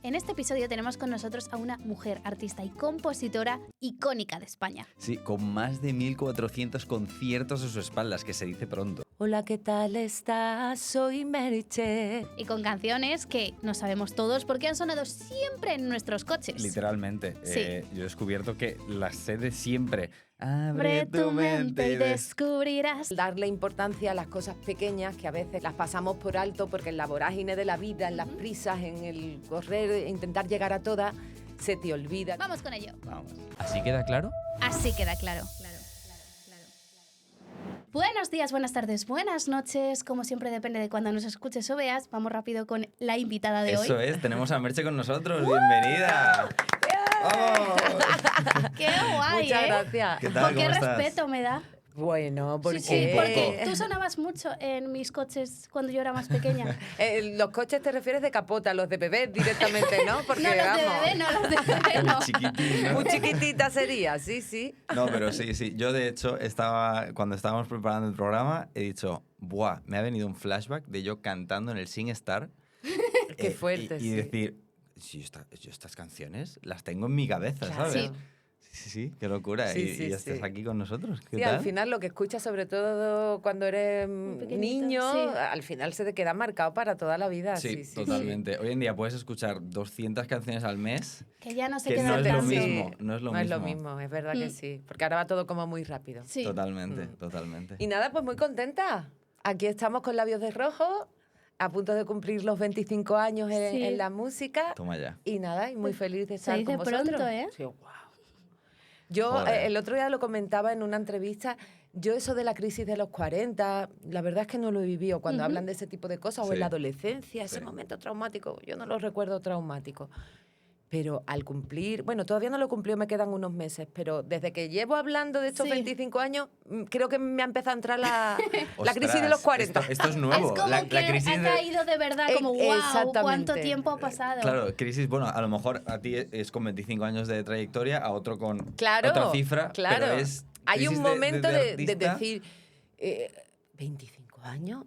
En este episodio tenemos con nosotros a una mujer artista y compositora icónica de España. Sí, con más de 1.400 conciertos a sus espaldas, que se dice pronto. Hola, ¿qué tal estás? Soy Meritxell. Y con canciones que no sabemos todos porque han sonado siempre en nuestros coches. Literalmente. Sí. Yo he descubierto que las sé de siempre. Abre tu mente y descubrirás. Darle importancia a las cosas pequeñas que a veces las pasamos por alto porque en la vorágine de la vida, en las prisas, en el correr, e intentar llegar a todas, se te olvida. Vamos con ello. Vamos. ¿Así queda claro? Así queda claro. Buenos días, buenas tardes, buenas noches. Como siempre depende de cuando nos escuches o veas. Vamos rápido con la invitada de Eso hoy. es, tenemos a Merche con nosotros. ¡Bienvenida! ¡Vamos! ¡Qué guay! Muchas gracias. ¿Qué tal? ¿Con qué ¿Cómo estás? respeto me da? Bueno, porque... Sí, porque tú sonabas mucho en mis coches cuando yo era más pequeña. Los coches te refieres de capota, los de bebé directamente, ¿no? Porque No, los de vamos, bebé, no, los de bebé, no. El chiquitín, ¿no? muy chiquitita sería, sí, sí. No, pero sí. Yo, de hecho, cuando estábamos preparando el programa, he dicho, ¡buah! Me ha venido un flashback de yo cantando en el SingStar. Qué fuerte, y sí. decir, yo estas canciones las tengo en mi cabeza, Claro. ¿sabes? Sí. Sí, qué locura. Sí, y sí, estás sí. aquí con nosotros. ¿Qué Sí, tal? al final lo que escuchas, sobre todo cuando eres pequeñito, niño, sí. al final se te queda marcado para toda la vida. Sí, Sí, totalmente. Hoy en día puedes escuchar 200 canciones al mes, Que ya no se que queda no es lo tanto. mismo. No es lo mismo. mismo, es verdad que sí. Porque ahora va todo como muy rápido. Sí. Totalmente, Mm. totalmente. Y nada, pues muy contenta. Aquí estamos con Labios de Rojo, a punto de cumplir los 25 años Sí. en la música. Toma ya. Y nada, y muy feliz de estar dice con vosotros. pronto, ¿eh? Sí, wow. Yo Joder. el otro día lo comentaba en una entrevista, yo eso de la crisis de los 40, la verdad es que no lo he vivido cuando hablan de ese tipo de cosas, o en Sí. la adolescencia, ese Sí. momento traumático, yo no lo recuerdo traumático. Pero al cumplir, bueno, todavía no lo he cumplido, me quedan unos meses, pero desde que llevo hablando de estos Sí. 25 años, creo que me ha empezado a entrar la Ostras, crisis de los 40. Esto es nuevo. Es como la que crisis ha caído de verdad, como wow, Exactamente. cuánto tiempo ha pasado. Claro, crisis, bueno, a lo mejor a ti es con 25 años de trayectoria, a otro con Claro, otra cifra, claro. pero es Hay crisis un momento de artista. decir, 25 años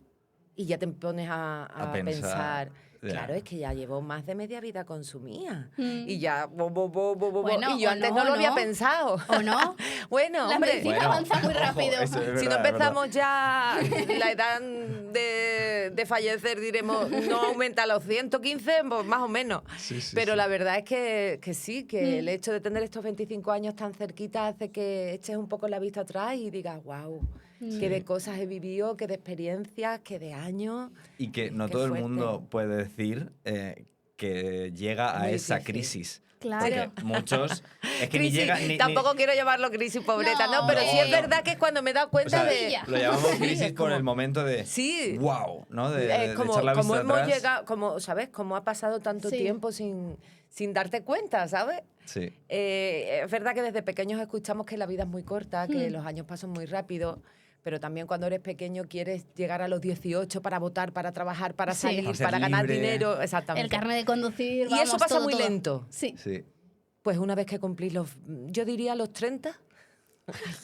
y ya te pones a pensar, pensar. ya. Claro, es que ya llevo más de media vida consumida. Mm. Y ya... Bueno, y yo o antes no, no lo ¿no? había pensado. ¿O no? Bueno, La hombre, medicina avanza muy ojo, rápido. eso es si no verdad, es empezamos ya la edad de fallecer, diremos, no aumenta a los 115, pues más o menos. Sí, sí, Pero sí. la verdad es que sí, que el hecho de tener estos 25 años tan cerquita hace que eches un poco la vista atrás y digas, wow, qué de cosas he vivido, qué de experiencias, qué de años. Y que no Qué todo fuerte. el mundo puede decir que llega a Muy esa difícil. crisis. Claro. Porque muchos... Es que ni Crisis, llega... Ni, tampoco quiero llamarlo crisis, pobreta, No, no, pero sí es no. verdad que es cuando me he dado o cuenta sea, de... lo llamamos Sí, crisis es por como- el momento de... Sí. ¡Wow! ¿No? De como echar la como vista hemos atrás. llegado, como, ¿sabes? Como ha pasado tanto Sí. tiempo sin darte cuenta, ¿sabes? Sí. Es verdad que desde pequeños escuchamos que la vida es muy corta, que los años pasan muy rápido, pero también cuando eres pequeño quieres llegar a los 18 para votar, para trabajar, para Sí. salir, Para ser para ganar libre. dinero, exactamente. El carnet de conducir, Y eso vamos, pasa todo, muy todo. lento. Sí, Sí. Pues una vez que cumplís yo diría los 30,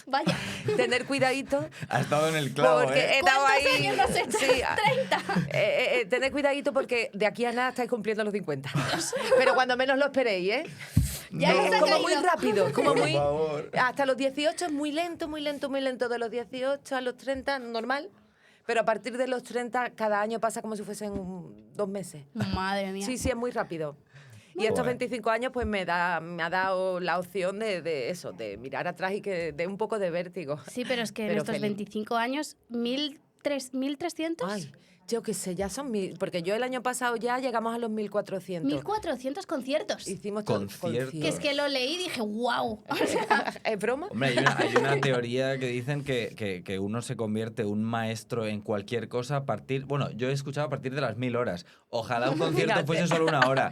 vaya. tener cuidadito. Ha estado en el clavo, Porque ¿eh? he dado ¿Cuántos ahí. años has hecho? Sí, 30. tened cuidadito porque de aquí a nada estáis cumpliendo los 50. Pero cuando menos lo esperéis, ¿eh? Ya No. les ha Como caído. muy rápido, como Por muy... favor. Hasta los 18 es muy lento, muy lento, muy lento. De los 18 a los 30, normal. Pero a partir de los 30, cada año pasa como si fuesen 2 meses. Madre mía. Sí, sí, es muy rápido. Y estos Joder. 25 años pues me ha dado la opción de eso, de mirar atrás y que dé un poco de vértigo. Sí, pero es que en Pero estos feliz. 25 años, 1.300. Ay, yo qué sé, ya son 1000, porque yo el año pasado ya llegamos a los 1400. 1.400 conciertos. Hicimos todo- Conciertos. Que es que lo leí y dije, wow. ¿Es broma? Hombre, hay una teoría que dicen que uno se convierte un maestro en cualquier cosa a partir... Bueno, yo he escuchado a partir de las 1000 horas. Ojalá un concierto Fíjate. fuese solo 1 hora.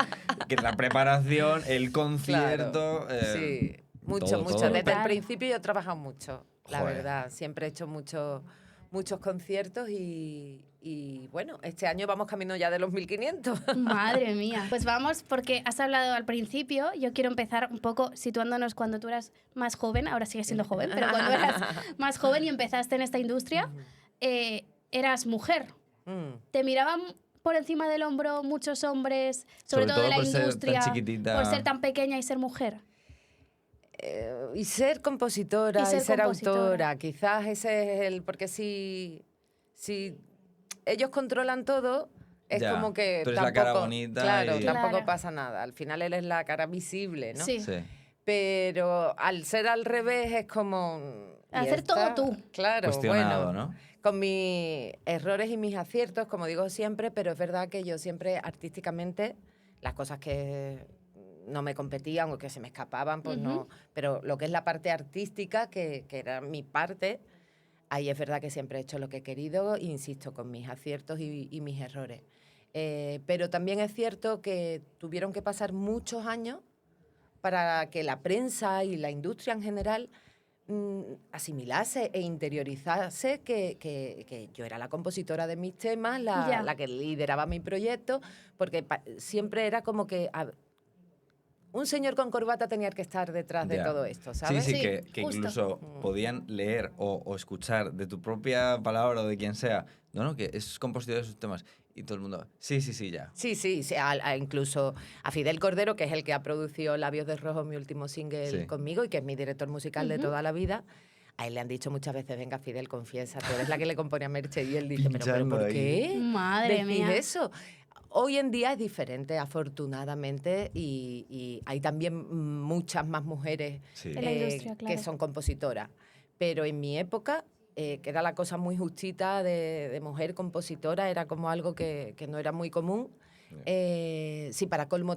Que la preparación, el concierto... sí, mucho, todo, mucho. todo. Desde el Brutal. principio yo he trabajado mucho, la Joder. verdad. Siempre he hecho muchos conciertos y bueno, este año vamos camino ya de los 1500. Madre mía. Pues vamos, porque has hablado al principio. Yo quiero empezar un poco situándonos cuando tú eras más joven. Ahora sigues siendo joven, pero cuando eras más joven y empezaste en esta industria, eras mujer. Mm. Te miraban por encima del hombro muchos hombres, sobre todo de la por ser industria, tan chiquitita. por ser tan pequeña y ser mujer? Y ser compositora Y ser ser compositora. autora, quizás ese es el... Porque si ellos controlan todo, es Ya, como que tú eres tampoco... la cara bonita Claro, y- tampoco Claro. pasa nada. Al final él es la cara visible, ¿no? Sí. Sí. Pero al ser al revés es como... ¿y Hacer todo esta? tú. Claro, Cuestionado, bueno. ¿no? Con mis errores y mis aciertos, como digo siempre, pero es verdad que yo siempre artísticamente, las cosas que no me competían o que se me escapaban, pues no. Pero lo que es la parte artística, que era mi parte, ahí es verdad que siempre he hecho lo que he querido, insisto, con mis aciertos y mis errores. Pero también es cierto que tuvieron que pasar muchos años para que la prensa y la industria en general asimilase e interiorizase que yo era la compositora de mis temas, Ya. la que lideraba mi proyecto, porque siempre era como que un señor con corbata tenía que estar detrás de Ya. todo esto, Sí, ¿sabes? sí, Sí, que justo. incluso podían leer o escuchar de tu propia palabra o de quien sea, no, que es compositor de sus temas. Y todo el mundo, sí, ya. Sí, incluso a Fidel Cordero, que es el que ha producido Labios de Rojo, mi último single Sí. conmigo, y que es mi director musical de toda la vida. A él le han dicho muchas veces, venga, Fidel, confiesa, tú eres la que le compone a Merche. Y él dice, pero Pinchando ¿por ahí. qué Madre decís mía. eso? Hoy en día es diferente, afortunadamente, y hay también muchas más mujeres Sí. En la industria, claro. que son compositoras. Pero en mi época, que era la cosa muy justita de mujer compositora, era como algo que no era muy común. Si para colmo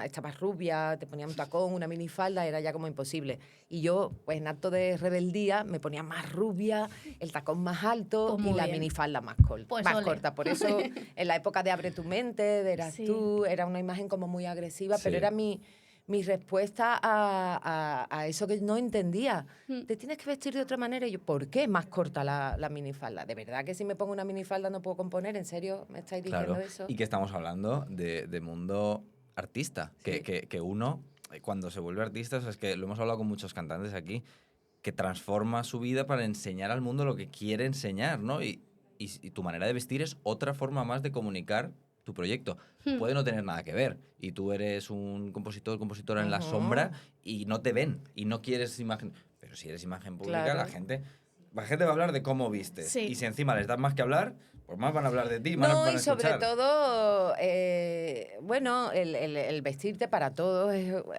estabas rubia, te ponía un tacón, una minifalda, era ya como imposible. Y yo, pues en acto de rebeldía, me ponía más rubia, el tacón más alto Pues y muy la bien. minifalda más, Pues más ole. corta. Por eso, en la época de Abre tu mente, de Eras Sí. tú, era una imagen como muy agresiva, Sí. pero era mi respuesta a eso que no entendía. Te tienes que vestir de otra manera. Y yo, ¿por qué más corta la minifalda? ¿De verdad que si me pongo una minifalda no puedo componer? ¿En serio me estáis diciendo Claro. eso? Y que estamos hablando de mundo artista. Sí. Que uno, cuando se vuelve artista, o sea, es que lo hemos hablado con muchos cantantes aquí, que transforma su vida para enseñar al mundo lo que quiere enseñar, ¿no? Y tu manera de vestir es otra forma más de comunicar tu proyecto. Puede no tener nada que ver. Y tú eres un compositora en la sombra y no te ven. Y no quieres imagen. Pero si eres imagen pública, Claro. la gente va a hablar de cómo vistes. Sí. Y si encima les das más que hablar, pues más van a hablar de ti, más No, van a y sobre escuchar. todo, bueno, el vestirte para todos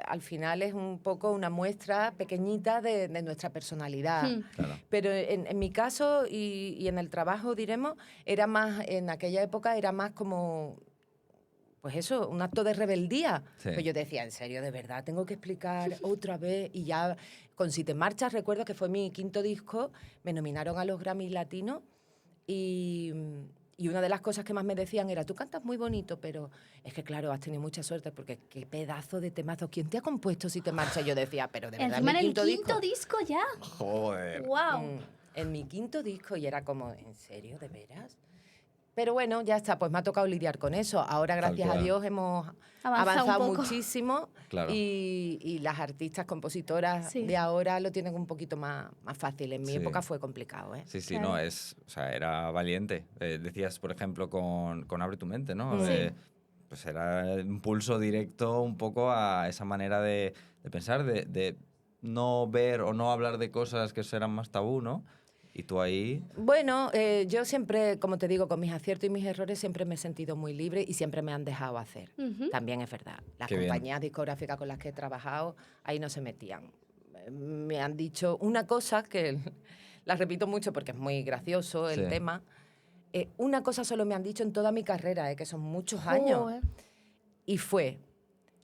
al final es un poco una muestra pequeñita de nuestra personalidad. Claro. Pero en mi caso y en el trabajo, diremos, era más, en aquella época era más como, pues eso, un acto de rebeldía. Sí. Pues yo decía, en serio, de verdad, tengo que explicar otra vez. Y ya con Si te marchas, recuerdo que fue mi quinto disco, me nominaron a los Grammys Latinos y una de las cosas que más me decían era, tú cantas muy bonito, pero es que claro, has tenido mucha suerte porque qué pedazo de temazo. ¿Quién te ha compuesto Si te marchas? Yo decía, pero de verdad, Encima mi en el quinto quinto disco ya. Joder. ¡Wow! en mi quinto disco y era como, ¿en serio? ¿De veras? Pero bueno, ya está, pues me ha tocado lidiar con eso. Ahora, Tal gracias a cual. Dios, hemos Avanzado avanzado un poco. muchísimo Claro. y las artistas compositoras Sí. de ahora lo tienen un poquito más fácil. En mi Sí. época fue complicado, ¿eh? Sí, Claro. no, o sea, era valiente. Decías, por ejemplo, con Abre tu mente, ¿no? Sí. Pues era un pulso directo un poco a esa manera de pensar, de no ver o no hablar de cosas que eran más tabú, ¿no? Y tú ahí... Bueno, yo siempre, como te digo, con mis aciertos y mis errores siempre me he sentido muy libre y siempre me han dejado hacer. También es verdad. Las Qué bien. compañías discográficas con las que he trabajado, ahí no se metían. Me han dicho una cosa que la repito mucho porque es muy gracioso el Sí. tema. Una cosa solo me han dicho en toda mi carrera, que son muchos años. Joder. Y fue,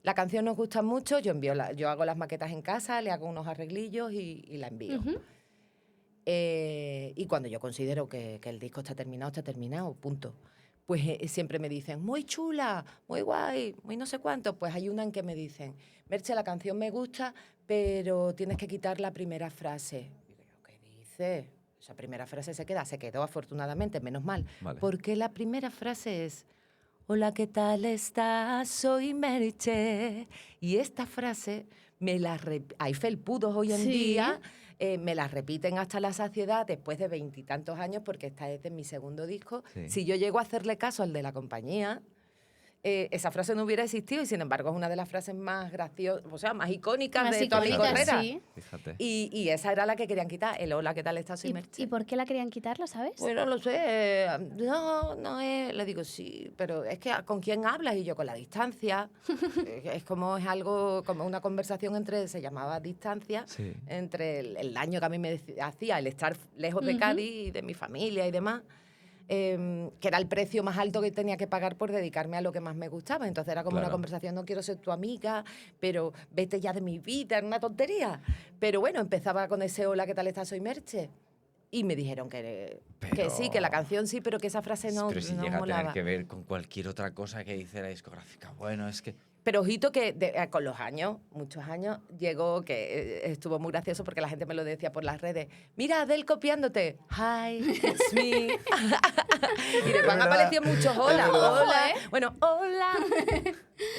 la canción nos gusta mucho, yo hago las maquetas en casa, le hago unos arreglillos y la envío. Y cuando yo considero que el disco está terminado, punto. Pues siempre me dicen, muy chula, muy guay, muy no sé cuánto. Pues hay una en que me dicen, Merche, la canción me gusta, pero tienes que quitar la primera frase. Digo yo, ¿qué dices? Esa primera frase se quedó afortunadamente, menos mal. Vale. Porque la primera frase es, hola, ¿qué tal estás? Soy Merche. Y esta frase me la hay felpudos hoy en Sí. día me la repiten hasta la saciedad después de 20 y tantos años, porque esta es de mi segundo disco. Sí. Si yo llego a hacerle caso al de la compañía, esa frase no hubiera existido y sin embargo es una de las frases más graciosas, o sea, más icónicas Más de toda mi icónicas, carrera. sí. Fíjate. Y esa era la que querían quitar, el hola, ¿qué tal estás? Soy Merche. ¿Y por qué la querían quitarlo, sabes? Bueno, lo sé, no es, le digo sí, pero es que ¿con quién hablas? Y yo con la distancia, es algo, como una conversación se llamaba distancia, Sí. entre el daño que a mí me hacía el estar lejos de Cádiz y de mi familia y demás, que era el precio más alto que tenía que pagar por dedicarme a lo que más me gustaba. Entonces era como una conversación, no quiero ser tu amiga, pero vete ya de mi vida, era una tontería. Pero bueno, empezaba con ese hola, ¿qué tal estás? Soy Merche. Y me dijeron que sí, que la canción sí, pero que esa frase no, Pero si no llega a molaba. tener que ver con cualquier otra cosa que dice la discográfica. Bueno, es que... Pero ojito que con los años, muchos años, llegó que estuvo muy gracioso porque la gente me lo decía por las redes. Mira, Adele copiándote. Hi, it's me. Y después han aparecido muchos hola, hola. Bueno, hola.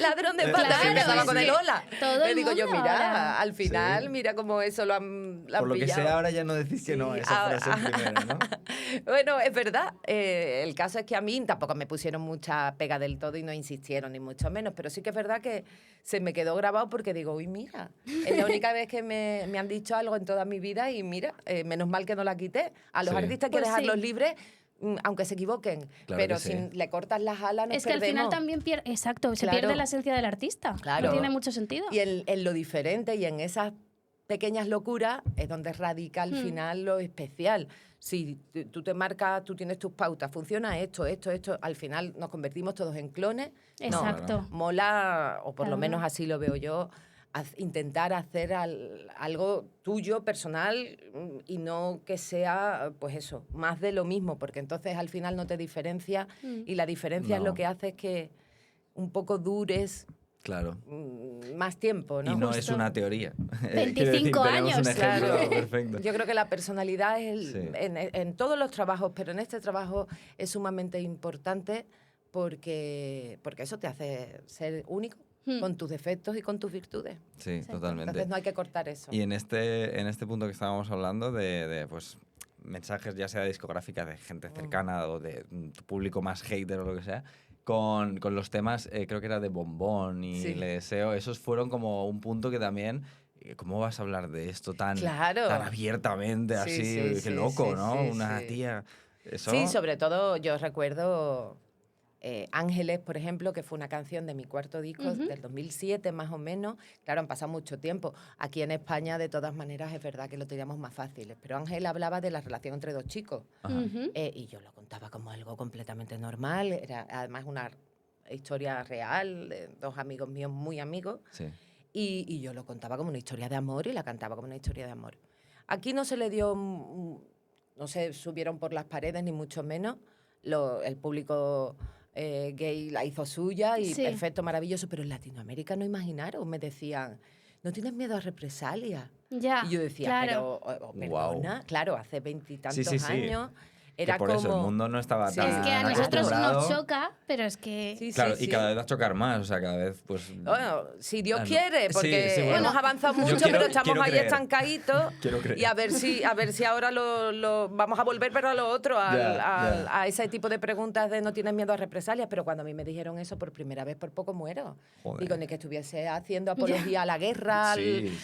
Ladrón de patas, Claro, que empezaba es con el que hola. todo Le el digo yo, mundo mira, ahora. al final, Sí. mira cómo eso lo han Por lo que pillado. sea, ahora ya no decís que no a Sí, esa ahora- frase primero, ¿no? Bueno, es verdad. El caso es que a mí tampoco me pusieron mucha pega del todo y no insistieron, ni mucho menos. Pero sí que es verdad que se me quedó grabado porque digo, uy, mira, es la única vez que me han dicho algo en toda mi vida y mira, menos mal que no la quité. A los Sí. artistas hay que Pues dejarlos sí. libres, aunque se equivoquen. Claro pero que sí. si le cortas las alas, nos Es que al final perdemos. también pierde, exacto, se Claro. pierde la esencia del artista. Claro. No tiene mucho sentido. Y en lo diferente y en esas pequeñas locuras es donde radica al final lo especial. Si tú te marcas, tú tienes tus pautas, funciona esto, al final nos convertimos todos en clones. Exacto. No, mola, o por Claro. lo menos así lo veo yo, intentar hacer algo tuyo, personal, y no que sea, pues eso, más de lo mismo, porque entonces al final no te diferencia y la diferencia es No. lo que hace es que un poco dures Claro. más tiempo, ¿no? Y no es Justo. una teoría. 25 tenemos un años. ejemplo Claro. perfecto. Yo creo que la personalidad Sí. en todos los trabajos, pero en este trabajo es sumamente importante porque eso te hace ser único con tus defectos y con tus virtudes. Sí, Exacto. totalmente. Entonces no hay que cortar eso. Y en este punto que estábamos hablando de pues, mensajes, ya sea discográficas de gente cercana o de tu público más hater o lo que sea, con los temas, creo que era de Bombón y Sí. Le Deseo, esos fueron como un punto que también... ¿Cómo vas a hablar de esto tan, Claro. tan abiertamente, Sí, así? sí, Qué sí, loco, sí, ¿no? sí, Una sí. tía... Eso, Sí, sobre todo yo recuerdo Ángeles, por ejemplo, que fue una canción de mi cuarto disco del 2007 más o menos. Claro, han pasado mucho tiempo. Aquí en España, de todas maneras, es verdad que lo teníamos más fácil. Pero Ángel hablaba de la relación entre dos chicos. Ujú. Y yo lo contaba como algo completamente normal. Era además una historia real de dos amigos míos muy amigos. Sí. Y yo lo contaba como una historia de amor y la cantaba como una historia de amor. Aquí no se le dio, no se subieron por las paredes, ni mucho menos. El público gay la hizo suya y Sí. perfecto, maravilloso. Pero en Latinoamérica no imaginaron, me decían, ¿no tienes miedo a represalias? Ya, Y yo decía, claro. pero, Guau. perdona, claro, hace 20 y tantos Sí, sí. años. Que Era por como... eso el mundo no estaba Sí. tan Es que a nosotros acostumbrado. nos choca, pero es que... Sí, Claro, sí, y sí. cada vez va a chocar más, o sea, cada vez, pues... Bueno, si Dios Ah, no. quiere, Sí, porque sí, bueno. hemos avanzado Yo mucho, quiero- pero estamos quiero ahí creer. estancaditos. Quiero creer. Y a ver si ahora lo vamos a volver, pero a lo otro, Ya. a ese tipo de preguntas de no tienes miedo a represalias. Pero cuando a mí me dijeron eso por primera vez, por poco muero. Joder. Digo, ni que estuviese haciendo apología a la guerra, Sí.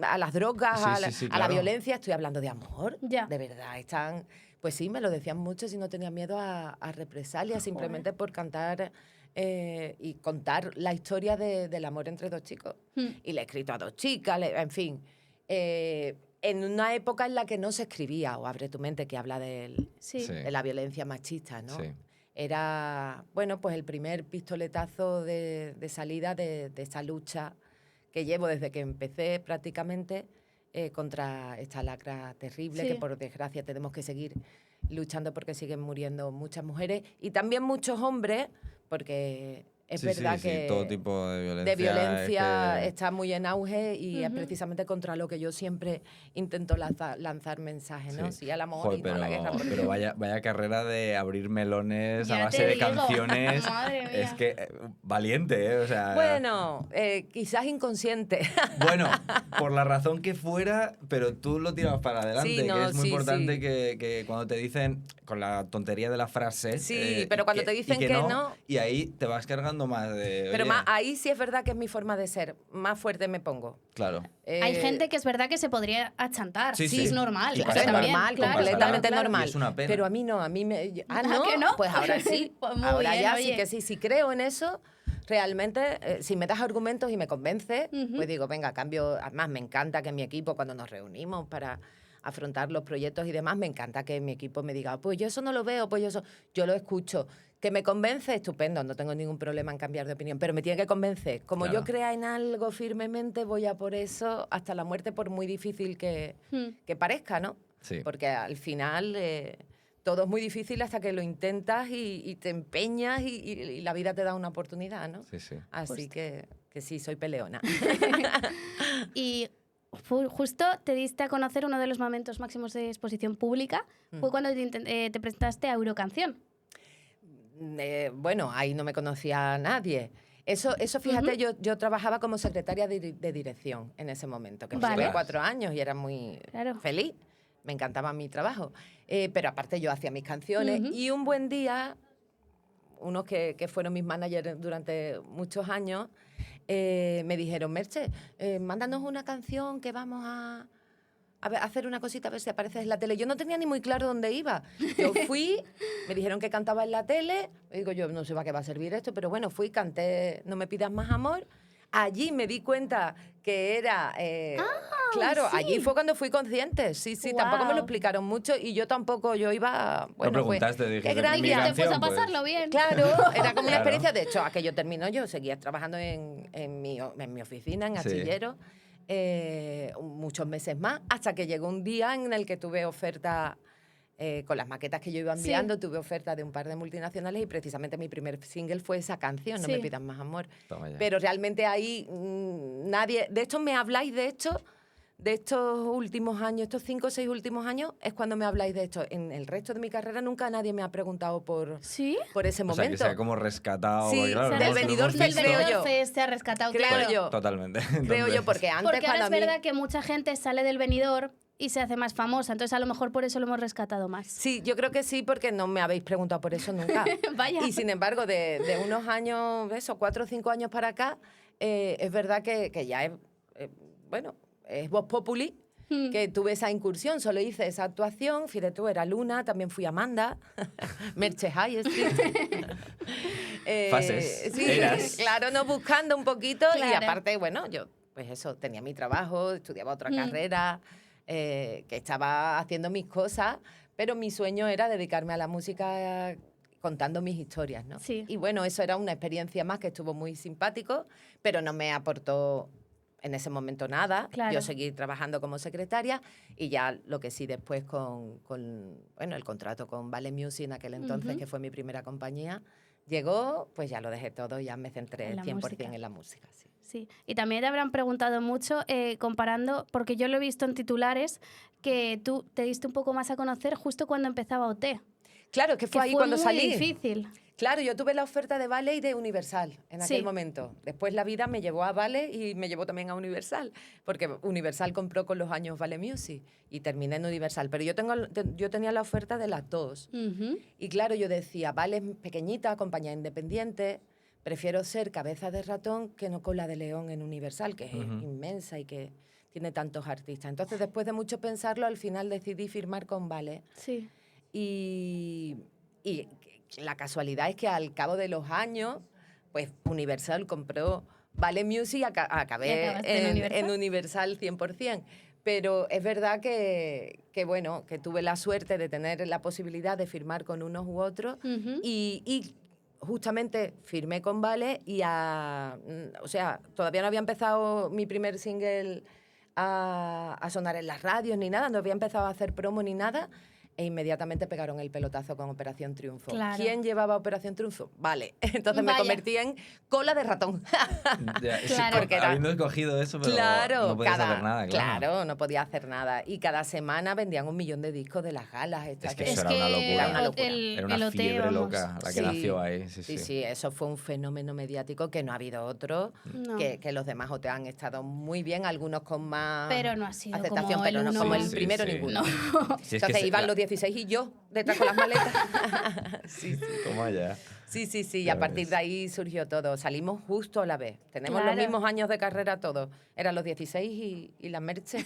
a las drogas, Sí, a sí, sí, la claro. violencia. Estoy hablando de amor. Ya. De verdad, están... Pues sí, me lo decían mucho si no tenía miedo a represalias, simplemente por cantar y contar la historia del amor entre dos chicos. Y le he escrito a dos chicas, en fin. En una época en la que no se escribía, o Abre tu mente, que habla Sí. Sí. de la violencia machista, ¿no? Sí. Era, bueno, pues el primer pistoletazo de salida de esa lucha que llevo desde que empecé prácticamente contra esta lacra terrible Sí. que por desgracia tenemos que seguir luchando porque siguen muriendo muchas mujeres y también muchos hombres, porque es Sí, verdad sí, que sí, todo tipo de violencia. de violencia es que- está muy en auge y es precisamente contra lo que yo siempre intento lanzar mensajes, ¿no? Sí. Sí al amor Joder, y no a la guerra. por pero Dios. vaya carrera de abrir melones a Ya base te de digo. canciones. Madre mía. Es que valiente, ¿eh? O sea, Bueno, quizás inconsciente. bueno, por la razón que fuera, pero tú lo tirabas para adelante, Sí, no, que es muy sí, importante sí. que cuando te dicen, con la tontería de la frase, Sí, pero cuando te dicen y que no, y ahí te vas cargando más de, pero oye, ahí sí es verdad que es mi forma de ser. Más fuerte me pongo. claro. Hay Eh, gente que es verdad que se podría achantar. Sí, Sí, sí. es normal. Y Claro, Eso es pasará, también, normal, claro, completamente claro, claro. normal. Y es una pena. Pero a mí no, a mí me... ¿Ah, ¿no? que no? Pues ahora sí. Pues muy ahora bien, ya oye. sí que sí. Si creo en eso, realmente, si me das argumentos y me convences, pues digo, venga, cambio. Además, me encanta que mi equipo, cuando nos reunimos para afrontar los proyectos y demás, me encanta que mi equipo me diga, pues yo eso no lo veo, pues yo lo escucho. Que me convence, estupendo, no tengo ningún problema en cambiar de opinión, pero me tiene que convencer. Como Claro. yo crea en algo firmemente, voy a por eso hasta la muerte, por muy difícil que parezca, ¿no? Sí. Porque al final todo es muy difícil hasta que lo intentas y te empeñas y la vida te da una oportunidad, ¿no? Sí, sí. Así que sí, soy peleona. Y justo te diste a conocer uno de los momentos máximos de exposición pública. Fue cuando te presentaste a Eurocanción. Bueno, ahí no me conocía nadie. Eso fíjate, yo trabajaba como secretaria de dirección en ese momento, que Vale. llevé 4 años y era muy Claro. feliz. Me encantaba mi trabajo. Pero aparte yo hacía mis canciones y un buen día, unos que fueron mis managers durante muchos años, me dijeron, Merche, mándanos una canción que vamos a hacer una cosita, a ver si apareces en la tele. Yo no tenía ni muy claro dónde iba. Yo fui, me dijeron que cantaba en la tele. Digo, yo no sé para qué va a servir esto, pero bueno, fui, canté No me pidas más amor. Allí me di cuenta que era... claro, sí. allí fue cuando fui consciente. Sí, tampoco me lo Guau. explicaron mucho y yo tampoco, yo iba... Bueno, no preguntaste, pues, dijiste, qué gracia. mi Dijiste, pues a canción, pues. pasarlo bien. Claro, era como una Claro. experiencia. De hecho, aquello terminó, yo seguía trabajando en mi oficina, en Sí. Astillero, muchos meses más, hasta que llegó un día en el que tuve oferta, con las maquetas que yo iba enviando, tuve oferta de un par de multinacionales y precisamente mi primer single fue esa canción, No Sí. me pidas más amor. Toma ya. Pero realmente ahí nadie... De hecho, me habláis de esto... De estos últimos años, estos 5 o 6 últimos años, es cuando me habláis de esto. En el resto de mi carrera nunca nadie me ha preguntado por ¿Sí? ese O sea, momento. que sea como rescatado. Sí, porque, claro, del no- no venidor hemos Fest, visto. creo Benidorm yo. Fest te ha rescatado, Creo claro. yo. Totalmente. Creo Entonces, yo, porque antes Porque ahora para es mí... verdad que mucha gente sale del Benidorm y se hace más famosa, entonces a lo mejor por eso lo hemos rescatado más. Sí, yo creo que sí, porque no me habéis preguntado por eso nunca. Vaya. Y sin embargo, de unos años, eso, 4 o 5 años para acá, es verdad que ya es, bueno, es Voz Populi, que tuve esa incursión, solo hice esa actuación, fíjate tú, era Luna, también fui Amanda, Merche High Street. Fases, Sí, eras. claro, no, buscando un poquito y Claro. aparte, bueno, yo, pues eso, tenía mi trabajo, estudiaba otra carrera, que estaba haciendo mis cosas, pero mi sueño era dedicarme a la música contando mis historias, ¿no? Sí. Y bueno, eso era una experiencia más que estuvo muy simpático, pero no me aportó en ese momento nada. Claro. Yo seguí trabajando como secretaria y ya lo que sí después bueno, el contrato con Vale Music en aquel entonces, que fue mi primera compañía, llegó, pues ya lo dejé todo y ya me centré En la 100% música. en la música. Sí. Sí, y también te habrán preguntado mucho comparando, porque yo lo he visto en titulares, que tú te diste un poco más a conocer justo cuando empezaba OT. Claro, que fue ahí cuando muy salí. difícil. Claro, yo tuve la oferta de Vale y de Universal en aquel Sí. momento. Después la vida me llevó a Vale y me llevó también a Universal, porque Universal compró con los años Vale Music y terminé en Universal. Pero yo tenía la oferta de las dos. Ujú. Y claro, yo decía, Vale es pequeñita, compañía independiente, prefiero ser cabeza de ratón que no cola de león en Universal, que es inmensa y que tiene tantos artistas. Entonces, después de mucho pensarlo, al final decidí firmar con Vale. Sí. Y la casualidad es que al cabo de los años, pues Universal compró Vale Music y acabé acabaste en en Universal 100%. Pero es verdad que, bueno, que tuve la suerte de tener la posibilidad de firmar con unos u otros y justamente firmé con Vale y o sea, todavía no había empezado mi primer single a sonar en las radios ni nada, no había empezado a hacer promo ni nada. e inmediatamente pegaron el pelotazo con Operación Triunfo. Claro. ¿Quién llevaba Operación Triunfo? Vale, entonces me Vaya. convertí en cola de ratón. Ya, sí, Claro. Porque era- habiendo escogido eso, pero Claro, no podías hacer nada, claro. claro, no podía hacer nada. Y cada semana vendían 1 millón de discos de las galas. Es que de- eso era una locura. Era una locura. Era una el OT, fiebre vamos. loca la que Sí. nació ahí. Sí, Sí, sí. sí, eso fue un fenómeno mediático que no ha habido otro, No. que los demás OT han estado muy bien, algunos con más Pero no ha sido aceptación, como pero el no uno. como el Sí, primero sí. ninguno. Sí, es que Entonces iban la- los 16 y yo detrás con las maletas. Sí, sí. Toma ya. Sí, sí, sí, y Ya a partir ves. de ahí surgió todo. Salimos justo a la vez. Tenemos Claro. los mismos años de carrera todos. Eran los 16 y la Merche.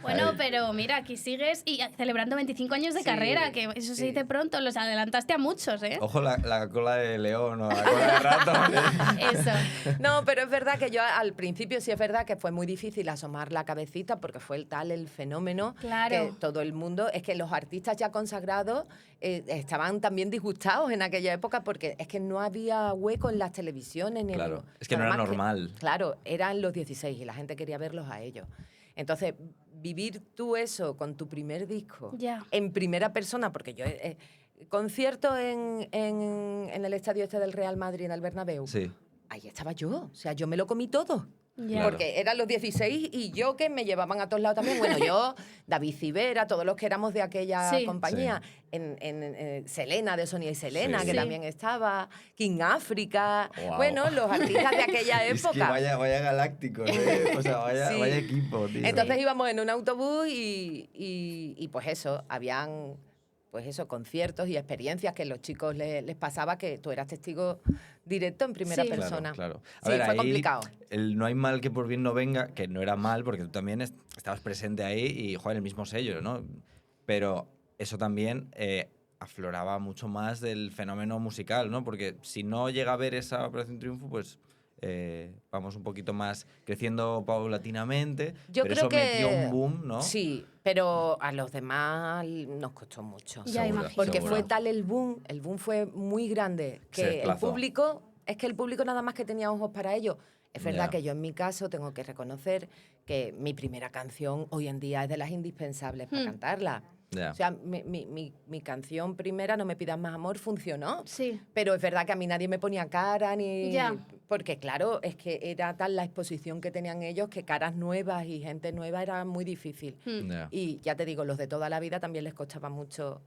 Bueno, Ay. pero mira, aquí sigues y celebrando 25 años de Sí, carrera, que eso se sí. dice pronto, los adelantaste a muchos, ¿eh? Ojo la cola de león o la cola de ratón. Eso. No, pero es verdad que yo al principio sí es verdad que fue muy difícil asomar la cabecita porque fue el fenómeno Claro. que todo el mundo, es que los artistas ya consagrados estaban también disgustados en aquella época porque es que no había hueco en las televisiones. Ni en Claro, los- es que no era además normal. Claro, eran los 16 y la gente quería verlos a ellos. Entonces, vivir tú eso con tu primer disco Ya. en primera persona, porque yo... concierto en el estadio este del Real Madrid, en el Bernabéu. Sí. Ahí estaba yo, o sea, yo me lo comí todo. Ya. Claro. Porque eran los 16 y yo que me llevaban a todos lados también. Bueno, yo, David Civera, todos los que éramos de aquella Sí. compañía. En Selena, de Sonia y Selena, Sí. que Sí. también estaba. King África. Guau. Bueno, los artistas de aquella Es que época. vaya galácticos, ¿eh? O sea, vaya, Sí. vaya equipo, tío. Entonces íbamos en un autobús y pues eso, habían pues eso, conciertos y experiencias que a los chicos les pasaba que tú eras testigo directo en primera Sí. persona. Claro, claro. A Sí, ver, fue ahí complicado. el no hay mal que por bien no venga, que no era mal porque tú también estabas presente ahí y, joder, el mismo sello, ¿no? Pero eso también afloraba mucho más del fenómeno musical, ¿no? Porque si no llega a ver esa Operación Triunfo, pues vamos un poquito más creciendo paulatinamente. Yo pero creo eso que metió un boom, ¿no? Sí, pero a los demás nos costó mucho. Ya Seguro, imagino. Porque seguro. fue tal el boom fue muy grande Se que el desplazó. público, es que el público nada más que tenía ojos para ello. Es verdad Ya. que yo en mi caso tengo que reconocer que mi primera canción hoy en día es de las indispensables para cantarla. Ya. O sea, mi canción primera, No me pidas más amor, funcionó. Sí. Pero es verdad que a mí nadie me ponía cara ni... Ya. Porque claro, es que era tal la exposición que tenían ellos que caras nuevas y gente nueva era muy difícil. Ya. Y ya te digo, los de toda la vida también les costaba mucho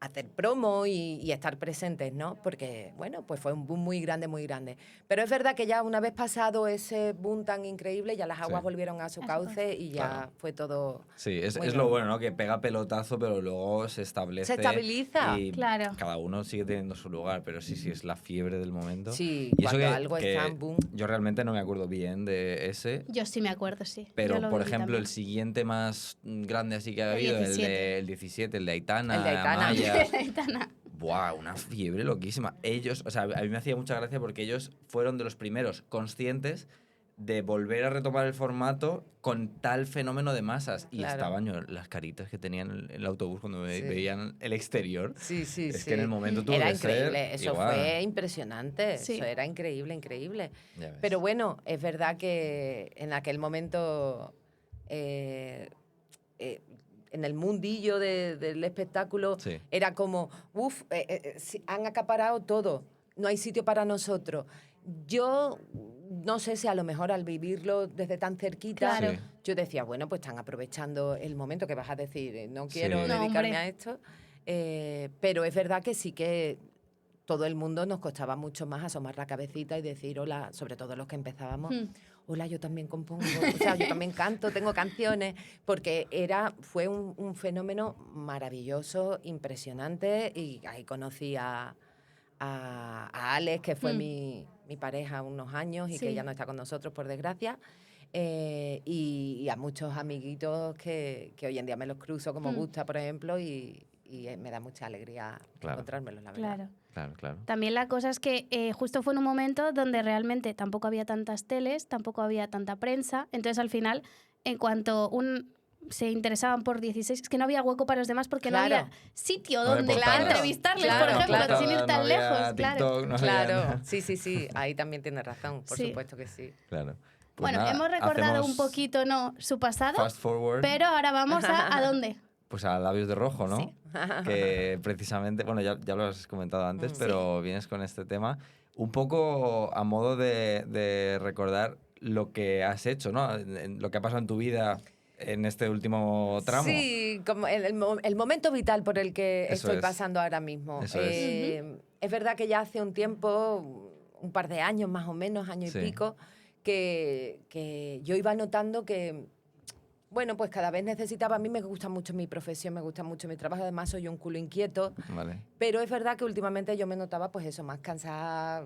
hacer promo y estar presentes, ¿no? Porque, bueno, pues fue un boom muy grande, muy grande. Pero es verdad que ya una vez pasado ese boom tan increíble, ya las aguas Sí. volvieron a su A su cauce y ya Claro. fue todo... Sí, es Muy lo bien. bueno, ¿no? Que pega pelotazo, pero luego se establece. Se estabiliza. Y Claro. cada uno sigue teniendo su lugar, pero sí, sí, es la fiebre del momento. Sí, Y eso cuando que, algo que está en boom. yo realmente no me acuerdo bien de ese, Yo sí me acuerdo, sí. Yo pero lo por viví ejemplo también. el siguiente más grande así que ha El habido, 17. el 17, el de Aitana, El de Aitana. Amaya. Aitana. Buah, una fiebre loquísima. Ellos, o sea, a mí me hacía mucha gracia porque ellos fueron de los primeros conscientes de volver a retomar el formato con tal fenómeno de masas. Y Claro. estaban yo, las caritas que tenían en el autobús cuando Sí. veían el exterior. Sí, sí, Es sí. que en el momento tuvo Era que ser increíble, eso igual. fue impresionante, Sí. eso era increíble, increíble. Ya ves. Pero bueno, es verdad que en aquel momento, en el mundillo del espectáculo, Sí. era como, uff, han acaparado todo, no hay sitio para nosotros. Yo no sé si a lo mejor al vivirlo desde tan cerquita, Claro. Sí. yo decía, bueno, pues están aprovechando el momento que vas a decir, no Sí. quiero No, dedicarme hombre. a esto, pero es verdad que sí que todo el mundo nos costaba mucho más asomar la cabecita y decir hola, sobre todo los que empezábamos, hola, yo también compongo, o sea, yo también canto, tengo canciones, porque fue un fenómeno maravilloso, impresionante, y ahí conocí a Alex, que fue mi pareja unos años y Sí. que ya no está con nosotros, por desgracia. Y a muchos amiguitos que hoy en día me los cruzo como Gusta, por ejemplo, y me da mucha alegría Claro. encontrármelos, la verdad. Claro. Claro, claro. También la cosa es que justo fue en un momento donde realmente tampoco había tantas teles, tampoco había tanta prensa. Entonces, al final, en cuanto se interesaban por 16, es que no había hueco para los demás porque Claro. no había sitio No había donde portadas. entrevistarles, Claro, por ejemplo, claro. sin ir No tan había lejos. Claro. TikTok, no había Claro, nada. sí, sí, sí, ahí también tienes razón, por Sí. supuesto que sí. Claro. Pues bueno, nada, hemos recordado hacemos un poquito, ¿no?, su pasado, fast forward. pero ahora vamos ¿a dónde? Pues a Labios de Rojo, ¿no? Sí. Que precisamente, bueno, ya lo has comentado antes, Sí. pero vienes con este tema un poco a modo de recordar lo que has hecho, ¿no? Lo que ha pasado en tu vida en este último tramo. Sí, como el momento vital por el que Eso estoy es. pasando ahora mismo. Eso es. Es verdad que ya hace un tiempo, un par de años más o menos, año Sí. y pico, que yo iba notando que, bueno, pues cada vez necesitaba, a mí me gusta mucho mi profesión, me gusta mucho mi trabajo, además soy un culo inquieto, Vale. pero es verdad que últimamente yo me notaba pues eso, más cansada,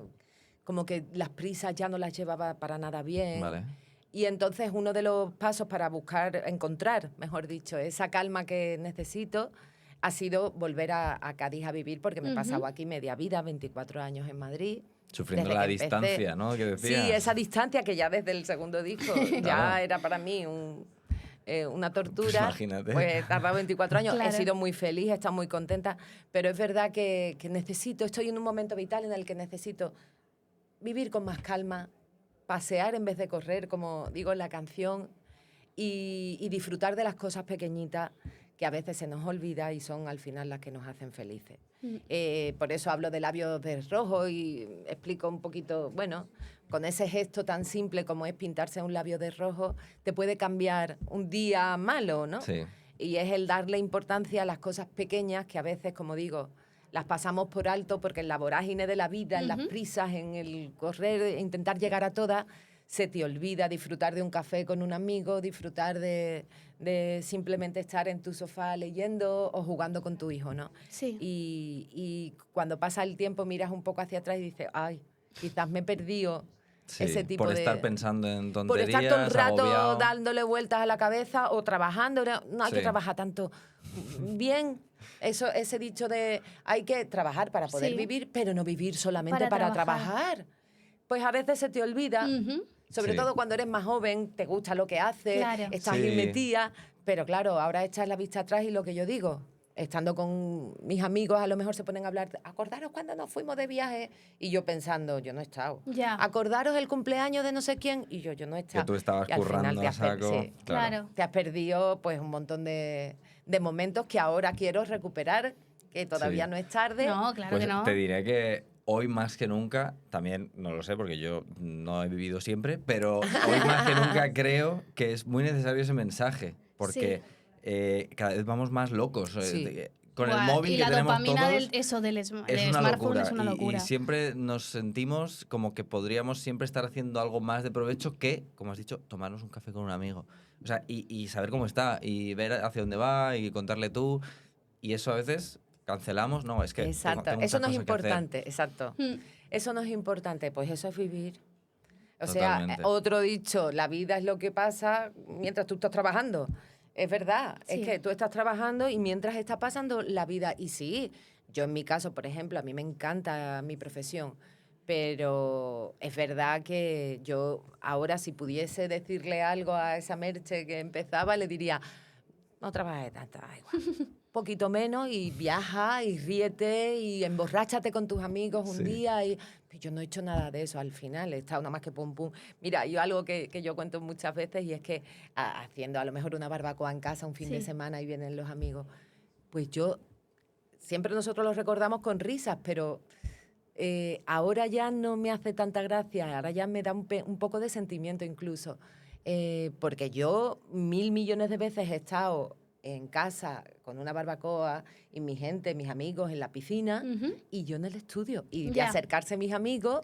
como que las prisas ya no las llevaba para nada bien. Vale. Y entonces uno de los pasos para encontrar, mejor dicho, esa calma que necesito ha sido volver a Cádiz a vivir, porque me he pasado aquí media vida, 24 años en Madrid. Sufriendo desde la que empecé. distancia, ¿no? Que decías. Sí, esa distancia que ya desde el segundo disco ya Claro. era para mí una tortura. Imagínate. Pues he tardado 24 años, Claro. he sido muy feliz, he estado muy contenta, pero es verdad que estoy en un momento vital en el que necesito vivir con más calma, pasear en vez de correr, como digo en la canción, y disfrutar de las cosas pequeñitas que a veces se nos olvida y son al final las que nos hacen felices. Por eso hablo de Labios de Rojo y explico un poquito, bueno, con ese gesto tan simple como es pintarse un labio de rojo, te puede cambiar un día malo, ¿no? Sí. Y es el darle importancia a las cosas pequeñas que a veces, como digo, las pasamos por alto porque en la vorágine de la vida, en las prisas, en el correr, intentar llegar a todas, se te olvida disfrutar de un café con un amigo, disfrutar de simplemente estar en tu sofá leyendo o jugando con tu hijo, ¿no? Sí. Y cuando pasa el tiempo miras un poco hacia atrás y dices, ay, quizás me he perdido Sí, ese tipo por de... estar pensando en Por tonterías, estar todo el rato agobiado. dándole vueltas a la cabeza o trabajando. No hay Sí. que trabajar tanto. Bien, ese dicho de hay que trabajar para poder Sí. vivir, pero no vivir solamente para trabajar. Pues a veces se te olvida, sobre Sí. todo cuando eres más joven, te gusta lo que haces, Claro. estás Sí. ahí metida, pero claro, ahora echas la vista atrás y lo que yo digo, estando con mis amigos, a lo mejor se ponen a hablar, acordaros cuando nos fuimos de viaje, y yo pensando, yo no he estado. Ya. Acordaros el cumpleaños de no sé quién, y yo no he estado. Que tú estabas Y al final currando te a has saco. sí, Claro. te has perdido pues un montón de momentos que ahora quiero recuperar, que todavía Sí. no es tarde. No, claro Pues que no. te diré que hoy más que nunca, también no lo sé porque yo no he vivido siempre, pero hoy más que nunca creo que es muy necesario ese mensaje, porque cada vez vamos más locos. Sí. Con el Buah, móvil y que la tenemos dopamina todos, del es del una smartphone locura. es una locura. Y siempre nos sentimos como que podríamos siempre estar haciendo algo más de provecho que, como has dicho, tomarnos un café con un amigo. O sea, y saber cómo está, y ver hacia dónde va, y contarle tú. Y eso a veces cancelamos, no, es que Exacto, tengo eso muchas no es cosas que hacer. importante, exacto. Mm. Eso no es importante, pues eso es vivir. O sea, Totalmente. otro dicho, la vida es lo que pasa mientras tú estás trabajando. Es verdad, Sí. es que tú estás trabajando y mientras está pasando la vida. Y sí, yo en mi caso, por ejemplo, a mí me encanta mi profesión, pero es verdad que yo ahora si pudiese decirle algo a esa Merche que empezaba, le diría, no trabajes tanto, da igual. Poquito menos y viaja y ríete y emborráchate con tus amigos un Sí. día. Y yo no he hecho nada de eso al final, he estado nada más que pum pum. Mira, yo algo que yo cuento muchas veces y es que haciendo a lo mejor una barbacoa en casa un fin de Sí. semana y vienen los amigos, pues yo, siempre nosotros los recordamos con risas, pero ahora ya no me hace tanta gracia, ahora ya me da un poco de sentimiento incluso, porque yo 1.000 millones de veces he estado en casa con una barbacoa y mi gente, mis amigos en la piscina y yo en el estudio. Y de Ya. acercarse a mis amigos,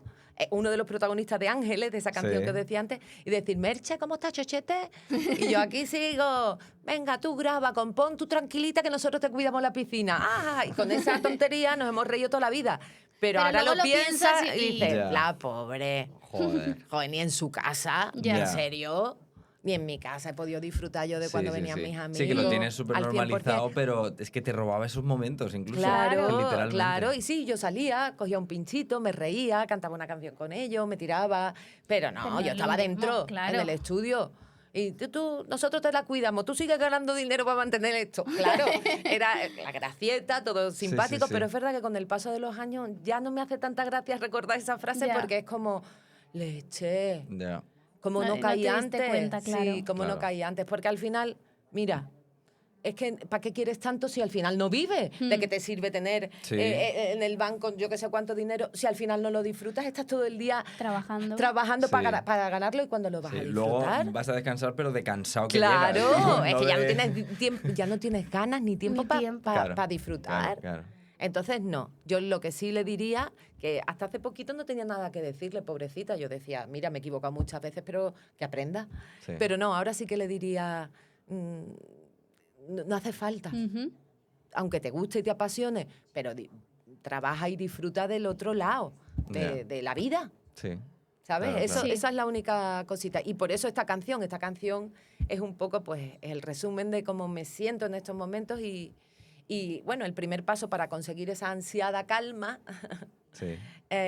uno de los protagonistas de Ángeles, de esa canción Sí. que os decía antes, y decir, Merche, ¿cómo estás, chochete? Y yo aquí sigo, venga, tú graba, compón, tú tranquilita que nosotros te cuidamos la piscina. ¡Ah! Y con esa tontería nos hemos reído toda la vida. Pero ahora luego lo lo piensas piensas y y- dices, Ya. la pobre. Joder. Joder, ni en su casa, Ya. ¿en serio? Ni en mi casa he podido disfrutar yo de Sí, cuando sí, venían sí. mis amigos. Sí, que lo tienes súper al 100%. normalizado, pero es que te robaba esos momentos incluso. Claro, literalmente. claro. Y sí, yo salía, cogía un pinchito, me reía, cantaba una canción con ellos, me tiraba. Pero no, Pero no yo es lo estaba mismo, dentro, claro. en el estudio. Y nosotros te la cuidamos, tú sigues ganando dinero para mantener esto. Claro, era la gracieta, todo Sí, simpático, sí. pero es verdad que con el paso de los años ya no me hace tanta gracia recordar esa frase Ya. porque es como, leche. Ya. como no No caí te diste antes. cuenta, claro. Sí, como Claro. no caí antes. Porque al final, mira, es que ¿para qué quieres tanto si al final no vives? ¿De qué te sirve tener Sí. en el banco yo que sé cuánto dinero si al final no lo disfrutas? Estás todo el día trabajando. Sí. para ganarlo y cuando lo vas Sí, a luego disfrutar. vas a descansar, pero de cansado que Claro, llegas. es No que ya no de- tienes tiempo, ya no tienes ganas ni tiempo Ni para tiempo. Claro, disfrutar. Claro. Entonces, no. Yo lo que sí le diría, que hasta hace poquito no tenía nada que decirle, pobrecita. Yo decía, mira, me he equivocado muchas veces, pero que aprenda. Sí. Pero no, ahora sí que le diría, no hace falta. Ujú. Aunque te guste y te apasione, pero trabaja y disfruta del otro lado, Ya. de la vida. Sí. ¿Sabes? Claro, claro. Sí. Esa es la única cosita. Y por eso esta canción es un poco pues el resumen de cómo me siento en estos momentos y bueno, el primer paso para conseguir esa ansiada calma Sí.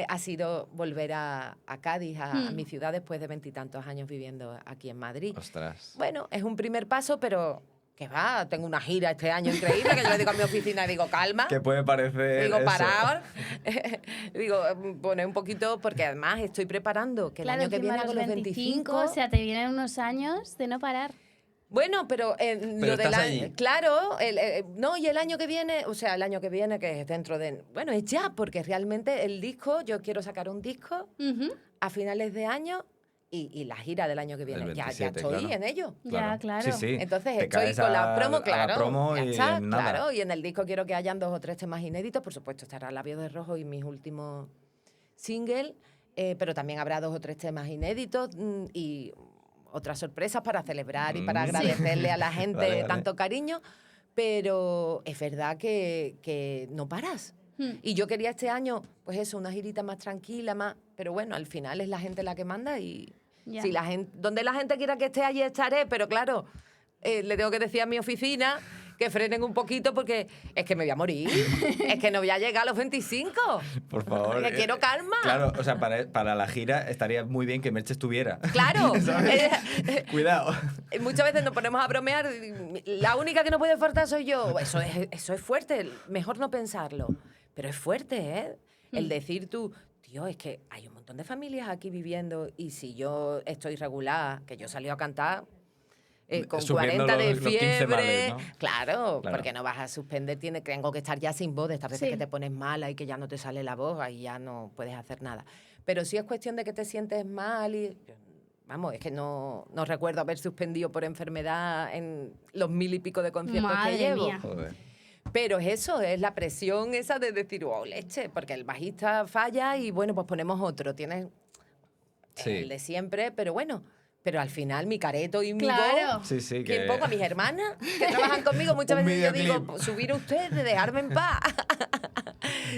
ha sido volver a Cádiz, a Hmm. mi ciudad, después de 20 y tantos años viviendo aquí en Madrid. Ostras. Bueno, es un primer paso, pero que va, tengo una gira este año increíble, que yo le digo a mi oficina, digo, calma. ¿Qué puede parecer Digo, eso? parar. Digo, poner un poquito, porque además estoy preparando que Claro, el año que encima viene hago los 25. o sea, te vienen unos años de no parar. Bueno, pero lo estás del allí. claro, no, y el año que viene, o sea, el año que viene que es dentro de, bueno, es ya, porque realmente el disco, yo quiero sacar un disco Ujú. a finales de año y la gira del año que viene, El ya 27, estoy claro. en ello. Ya, claro. Sí, sí. Entonces Te estoy caes con la a promo, claro. la promo ya y está, en nada. claro. Y en el disco quiero que hayan 2 o 3 temas inéditos. Por supuesto, estará Labios de Rojo y mis últimos singles. Pero también habrá 2 o 3 temas inéditos y otras sorpresas para celebrar y para Sí. agradecerle a la gente Vale. tanto cariño. Pero es verdad que no paras. Hmm. Y yo quería este año, pues eso, una girita más tranquila, más. Pero bueno, al final es la gente la que manda y. Ya. Si la gente, donde la gente quiera que esté, allí estaré, pero claro, le tengo que decir a mi oficina que frenen un poquito porque es que me voy a morir, es que no voy a llegar a los 25. Por favor. Que quiero calma. Claro, o sea, para la gira estaría muy bien que Merche estuviera. Claro. Cuidado. Muchas veces nos ponemos a bromear, la única que no puede faltar soy yo. Eso es fuerte, mejor no pensarlo. Pero es fuerte, ¿eh? El decir tú, tío, es que hay un montón de familias aquí viviendo y si yo estoy regular, que yo salí a cantar con Sufriendo 40 de los 15 males, fiebre, ¿no? claro, Claro. porque no vas a suspender, tengo que estar ya sin voz, de estas veces Sí. que te pones mala y que ya no te sale la voz, ahí ya no puedes hacer nada. Pero si es cuestión de que te sientes mal y... Vamos, es que no recuerdo haber suspendido por enfermedad en los 1000 y pico de conciertos Madre que llevo. mía. Joder. Pero es eso, es la presión esa de decir, wow, leche, porque el bajista falla y bueno, pues ponemos otro. Tienes Sí. el de siempre, pero bueno, pero al final mi careto y mi Claro. voz, Sí, que que... pongo a mis hermanas que trabajan conmigo, muchas Un veces yo digo, videoclip. subir ustedes, dejarme en paz.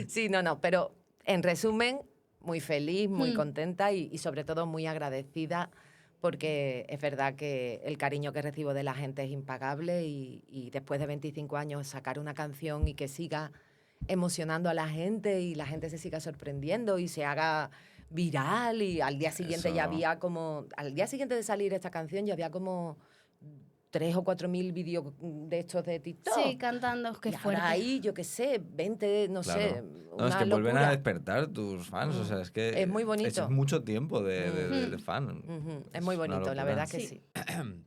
Sí, no, pero en resumen, muy feliz, muy contenta y sobre todo muy agradecida porque es verdad que el cariño que recibo de la gente es impagable y después de 25 años sacar una canción y que siga emocionando a la gente y la gente se siga sorprendiendo y se haga viral y al día siguiente Eso. ya había como, al día siguiente de salir esta canción ya había como 3 o 4 mil vídeos de estos de TikTok. Sí, cantando, qué y ahora fuerte. ahí, yo qué sé, 20, no sé, Claro. No, una es que vuelven a locura. despertar tus fans, o sea, es que... Es muy bonito. Es mucho tiempo de fan. Ujú, es muy una bonito, la locura. verdad que Sí. sí.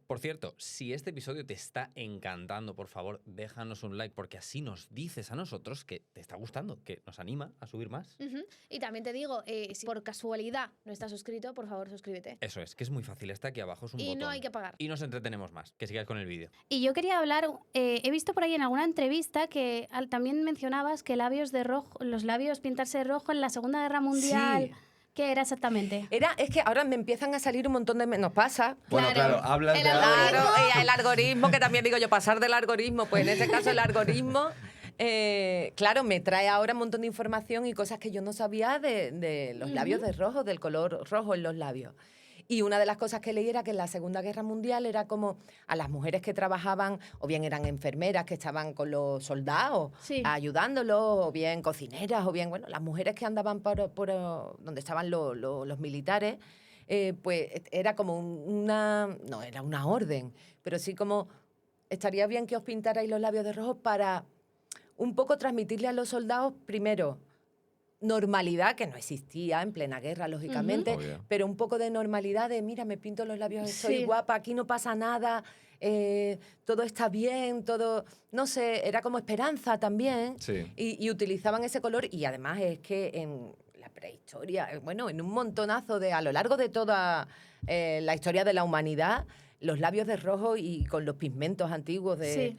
Por cierto, si este episodio te está encantando, por favor, déjanos un like, porque así nos dices a nosotros que te está gustando, que nos anima a subir más. Ujú. Y también te digo, si por casualidad no estás suscrito, por favor suscríbete. Eso es, que es muy fácil, está aquí abajo, es un Y botón. no hay que pagar. Y nos entretenemos más, que sigáis con el vídeo. Y yo quería hablar, he visto por ahí en alguna entrevista que también mencionabas que labios de rojo, los labios pintarse de rojo en la Segunda Guerra Mundial. Sí. ¿Qué era exactamente? Es que ahora me empiezan a salir un montón de... Nos pasa. Bueno, claro, hablas El de algo... Claro, y el algoritmo, que también digo yo, pasar del algoritmo, pues en este caso el algoritmo, claro, me trae ahora un montón de información y cosas que yo no sabía de los labios de rojo, del color rojo en los labios. Y una de las cosas que leí era que en la Segunda Guerra Mundial era como a las mujeres que trabajaban, o bien eran enfermeras que estaban con los soldados Sí. ayudándolos, o bien cocineras, o bien, bueno, las mujeres que andaban por donde estaban los militares, pues era como no era una orden, pero sí como estaría bien que os pintarais los labios de rojo para un poco transmitirle a los soldados, primero, normalidad que no existía en plena guerra, lógicamente, Obvio. pero un poco de normalidad de, mira, me pinto los labios, estoy Sí. guapa, aquí no pasa nada, todo está bien, todo, no sé, era como esperanza también. Sí. Y utilizaban ese color y además es que en la prehistoria, bueno, en un montonazo a lo largo de toda la historia de la humanidad, los labios de rojo y con los pigmentos antiguos Sí.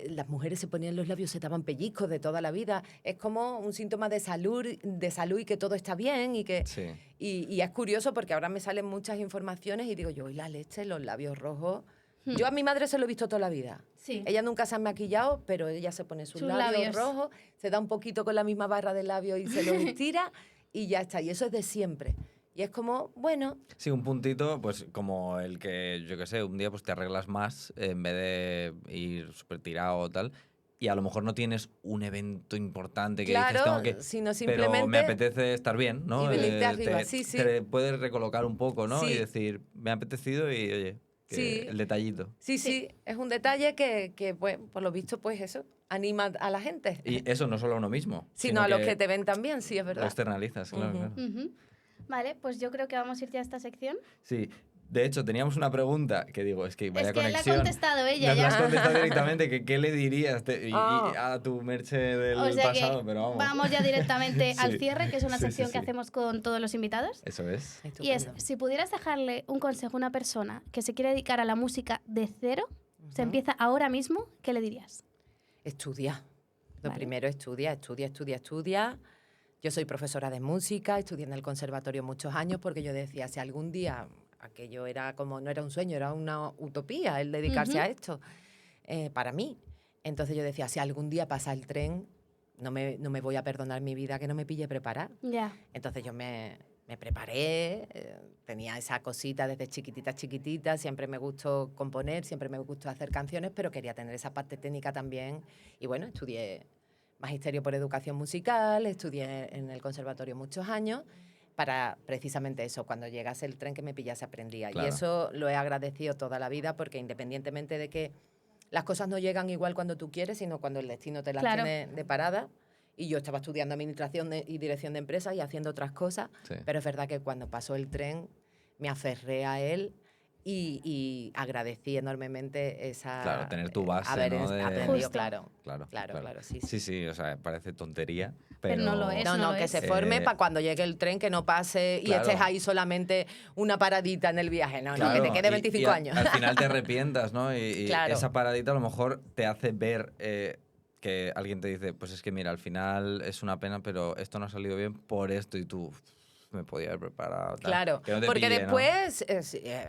las mujeres se ponían los labios, se daban pellizcos de toda la vida. Es como un síntoma de salud y que todo está bien y que... Sí. Y es curioso porque ahora me salen muchas informaciones y digo yo, y la leche, los labios rojos. Yo a mi madre se lo he visto toda la vida. Sí. Ella nunca se ha maquillado, pero ella se pone sus Sus labios, labios. rojos, se da un poquito con la misma barra de labio y se los estira y ya está. Y eso es de siempre. Y es como, bueno, Sí, un puntito, pues como el que, yo qué sé, un día pues te arreglas más en vez de ir súper tirado o tal. Y a lo mejor no tienes un evento importante que dices, claro, tengo que... sino Pero me simplemente... apetece estar bien, ¿no? Y venirte arriba, sí, sí. Te puedes recolocar un poco, ¿no? Sí. Y decir, me ha apetecido y, oye, que Sí. el detallito. Sí, sí, es un detalle que pues, por lo visto, pues eso, anima a la gente. Y eso no solo a uno mismo, Sino a los que te ven también, sí, es lo verdad. externalizas, claro, Ujú. claro. Ujú. Vale, pues yo creo que vamos a ir ya a esta sección. Sí, de hecho, teníamos una pregunta que digo, es que vaya Es que la ha conexión. contestado ella Nos la has ya. contestado directamente, que qué le dirías y Ah. a tu merche del O sea pasado, que pero vamos. ya directamente al Sí. cierre, que es una Sí, sí, sección que sí. hacemos con todos los invitados. Eso es. Y es, Estupendo. si pudieras dejarle un consejo a una persona que se quiere dedicar a la música de cero, se Ujú. empieza ahora mismo, ¿qué le dirías? Estudia. Lo Vale. primero, estudia. Yo soy profesora de música, estudié en el conservatorio muchos años porque yo decía, si algún día aquello era como, no era un sueño, era una utopía el dedicarse Ujú. a esto, para mí. Entonces yo decía, si algún día pasa el tren, no me voy a perdonar mi vida que no me pille preparar. Ya. Entonces yo me preparé, tenía esa cosita desde chiquitita, siempre me gustó componer, siempre me gustó hacer canciones, pero quería tener esa parte técnica también. Y bueno, estudié magisterio por educación musical, estudié en el conservatorio muchos años, para precisamente eso, cuando llegase el tren que me pillase aprendía. Claro. Y eso lo he agradecido toda la vida, porque independientemente de que las cosas no llegan igual cuando tú quieres, sino cuando el destino te las Claro. tiene de parada. Y yo estaba estudiando administración y dirección de empresas y haciendo otras cosas, Sí. pero es verdad que cuando pasó el tren me aferré a él y agradecí enormemente esa... Claro, tener tu base, haber ¿no? De- aprendido, Justo. claro. Claro, Claro, sí, sí. Sí, sí, o sea, parece tontería, Pero no lo es. No, no no, lo que es. se forme Eh, para cuando llegue el tren, que no pase y claro. estés ahí solamente una paradita en el viaje. No, no, que te quede 25 años. Al final te arrepientas, ¿no? Y Claro. esa paradita a lo mejor te hace ver que alguien te dice, pues es que mira, al final es una pena, pero esto no ha salido bien por esto y tú me podía haber preparado. tal". Claro, Que no te porque pille, ¿no? después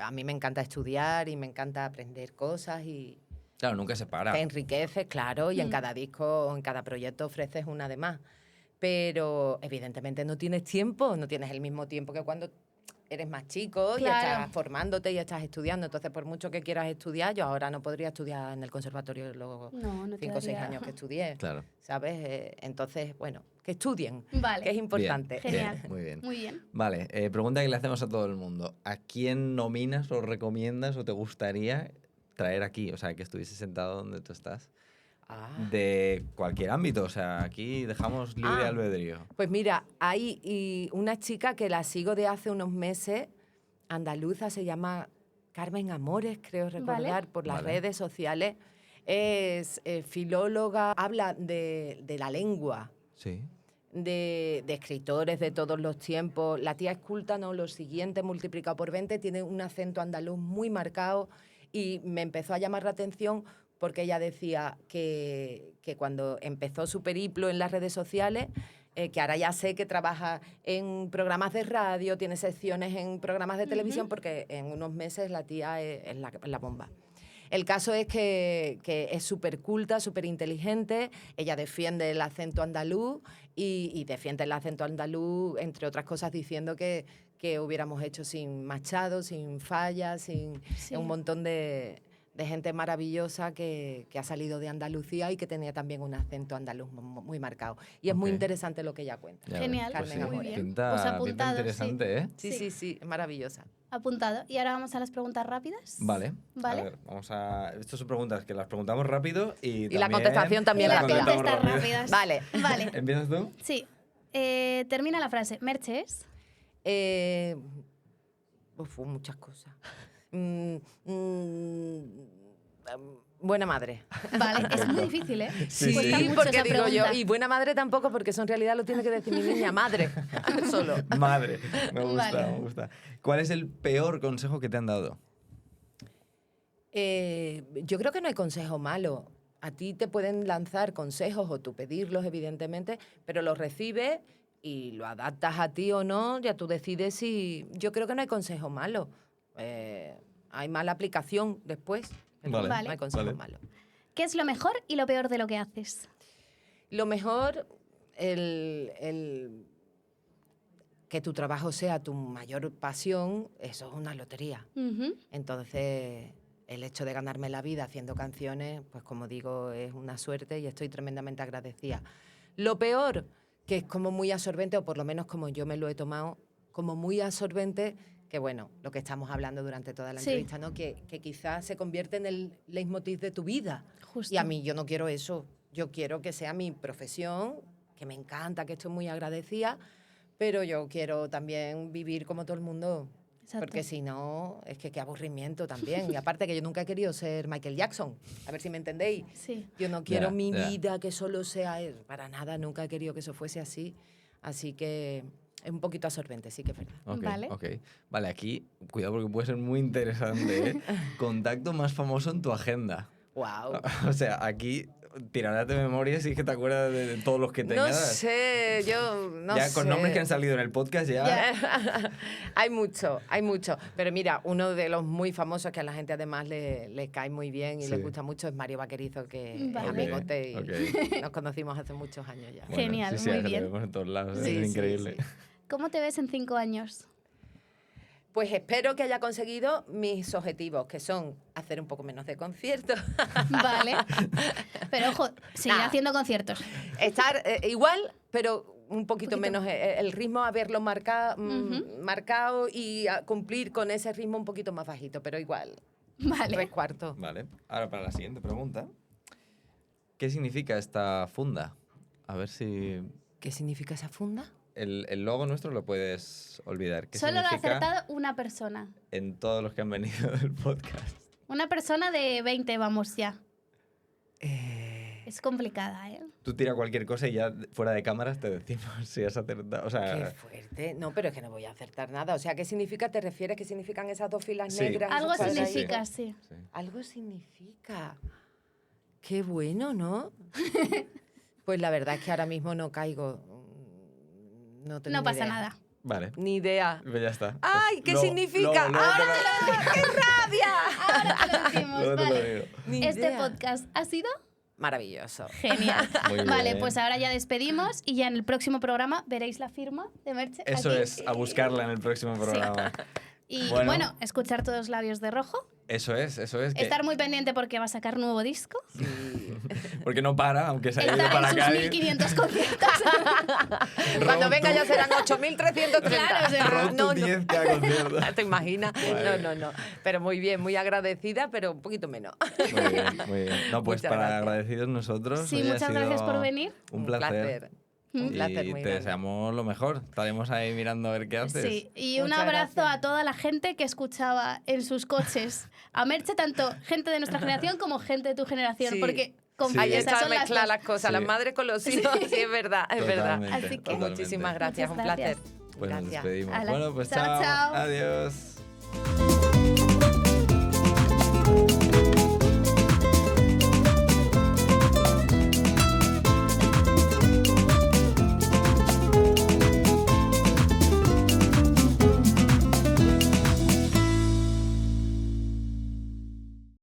a mí me encanta estudiar y me encanta aprender cosas y Claro, nunca se para. te enriqueces, claro, y en Mm. cada disco o en cada proyecto ofreces una de más. Pero evidentemente no tienes tiempo, no tienes el mismo tiempo que cuando eres más chico y Claro. estás formándote y estás estudiando. Entonces, por mucho que quieras estudiar, yo ahora no podría estudiar en el conservatorio los No, no te 5 o 6 daría- años que estudié, Claro. ¿sabes? Entonces, bueno, que estudien, Vale. que es importante. Bien, Genial. bien, muy bien. Muy bien. Vale, pregunta que le hacemos a todo el mundo. ¿A quién nominas o recomiendas o te gustaría traer aquí? O sea, que estuviese sentado donde tú estás. Ah. De cualquier ámbito, o sea, aquí dejamos libre Ah. albedrío. Pues mira, hay una chica que la sigo de hace unos meses, andaluza, se llama Carmen Amores, creo recordar, por las Vale. redes sociales. Es filóloga, habla de la lengua, Sí. de escritores de todos los tiempos. La tía es culta, ¿no? Lo siguiente multiplicado por 20, tiene un acento andaluz muy marcado y me empezó a llamar la atención porque ella decía que cuando empezó su periplo en las redes sociales, que ahora ya sé que trabaja en programas de radio, tiene secciones en programas de televisión, Ujú. porque en unos meses la tía es la bomba. El caso es que es súper culta, súper inteligente, ella defiende el acento andaluz y defiende el acento andaluz, entre otras cosas, diciendo que hubiéramos hecho sin Machado, sin Falla, sin Sí. un montón de gente maravillosa que ha salido de Andalucía y que tenía también un acento andaluz muy marcado. Y es muy Ok. interesante lo que ella cuenta. Ya ves, Genial, pues Carmen sí, Amores. muy bien. Pinta, Pues pinta apuntado, sí. interesante, ¿eh? Sí, Sí. sí, sí, es maravillosa. Apuntado. Y ahora vamos a las preguntas rápidas. Vale. Vale. A ver, vamos a... Estas son preguntas que las preguntamos rápido y la contestación también Y las rápida. contestas rápidas. Vale. Vale. ¿Empiezas tú? Sí. Termina la frase. Merche es... Muchas cosas. Buena madre. Vale, es muy difícil, ¿eh? Sí, Cuesta sí. mucho Porque esa digo yo, pregunta. y buena madre tampoco, porque eso en realidad lo tiene que decir mi niña, madre, solo. Madre, me gusta, Vale. me gusta. ¿Cuál es el peor consejo que te han dado? Yo creo que no hay consejo malo. A ti te pueden lanzar consejos o tú pedirlos, evidentemente, pero los recibes y lo adaptas a ti o no, ya tú decides si... Yo creo que no hay consejo malo. Hay mala aplicación después, pero Vale, no hay consejo vale. malo. ¿Qué es lo mejor y lo peor de lo que haces? Lo mejor, que tu trabajo sea tu mayor pasión, eso es una lotería. Ujú. Entonces, el hecho de ganarme la vida haciendo canciones, pues como digo, es una suerte y estoy tremendamente agradecida. Lo peor, que es como muy absorbente, o por lo menos como yo me lo he tomado, como muy absorbente, que bueno, lo que estamos hablando durante toda la Sí. entrevista, ¿no? Que quizás se convierte en el leitmotiv de tu vida. Justo. Y a mí yo no quiero eso. Yo quiero que sea mi profesión, que me encanta, que estoy muy agradecida, pero yo quiero también vivir como todo el mundo. Exacto. Porque si no, es que qué aburrimiento también. Y aparte que yo nunca he querido ser Michael Jackson. A ver si me entendéis. Sí. Yo no quiero Ya, mi ya. vida que solo sea él. Para nada, nunca he querido que eso fuese así. Así que es un poquito absorbente, sí que es verdad. Ok, Vale. ok. Vale, aquí, cuidado porque puede ser muy interesante, ¿eh? Contacto más famoso en tu agenda. Wow. O sea, aquí tirarás de memoria si es que te acuerdas de todos los que No tengas. sé, yo no ya sé. con nombres que han salido en el podcast ya. Hay mucho, hay mucho. Pero mira, uno de los muy famosos que a la gente además le cae muy bien y Sí. le gusta mucho es Mario Vaquerizo, que Vale. es amigote y Ok. nos conocimos hace muchos años ya. Bueno, Genial, sí, sí, muy es que bien. lo vemos en todos lados, Sí, es sí, increíble. sí. ¿Cómo te ves en 5 años? Pues espero que haya conseguido mis objetivos, que son hacer un poco menos de conciertos, Vale. Pero ojo, seguir Nada. haciendo conciertos. estar igual, pero un poquito Poquito. menos el ritmo, haberlo Ujú. marcado y cumplir con ese ritmo un poquito más bajito, pero igual, Vale. 3/4. Vale, ahora para la siguiente pregunta. ¿Qué significa esta funda? A ver si ¿Qué significa esa funda? el logo nuestro lo puedes olvidar. ¿Qué Solo lo ha significa acertado una persona. en todos los que han venido del podcast? Una persona de 20, vamos ya. Es complicada, ¿eh? Tú tira cualquier cosa y ya fuera de cámaras te decimos si has acertado. O Qué sea, fuerte. No, pero es que no voy a acertar nada. O sea, ¿qué significa? ¿Te refieres? ¿Qué significan esas dos filas Sí. negras? Algo esos cuadraditos? significa, sí. sí. Algo significa. Qué bueno, ¿no? Pues la verdad es que ahora mismo no caigo. No tengo No ni pasa idea. nada. Vale, Ni idea. pues ya está. ¡Ay, qué Luego- significa! luego te ¡Ahora! ¡Qué rabia! Ahora te lo decimos, luego te lo vale. digo. Ni Este idea. podcast ha sido Maravilloso. genial. Muy Vale, bien. pues ahora ya despedimos y ya en el próximo programa veréis la firma de Merche. Eso aquí. es, a buscarla en el próximo programa. Y Bueno. bueno, escuchar todos Labios de Rojo. Eso es. Que, Estar muy pendiente porque va a sacar nuevo disco. porque no para, aunque se haya ido Estar para en sus Cádiz. 1500 conciertos. Cuando venga Roto. ya serán 8.330. Claro, o sea, Roto 10K conciertos. ¿Te imaginas? Vale. No. Pero muy bien, muy agradecida, pero un poquito menos. Muy bien, muy bien. No, pues Muchas para gracias. agradecidos nosotros. Sí, hoy ha muchas gracias sido por venir. Un placer. Un placer y muy te grande. deseamos lo mejor. Estaremos ahí mirando a ver qué haces. Sí, y un Muchas abrazo gracias. a toda la gente que escuchaba en sus coches a Merche, tanto gente de nuestra generación como gente de tu generación, Sí. porque Sí. Ahí esas está son las mezclar dos. las cosas, Sí. las madres con los hijos, sí, es verdad, es verdad. Totalmente, Así que- totalmente. Muchísimas gracias, Muchas un placer. gracias. Pues nos Gracias. despedimos. Hala. Bueno, pues Chao, chao. chao. Adiós.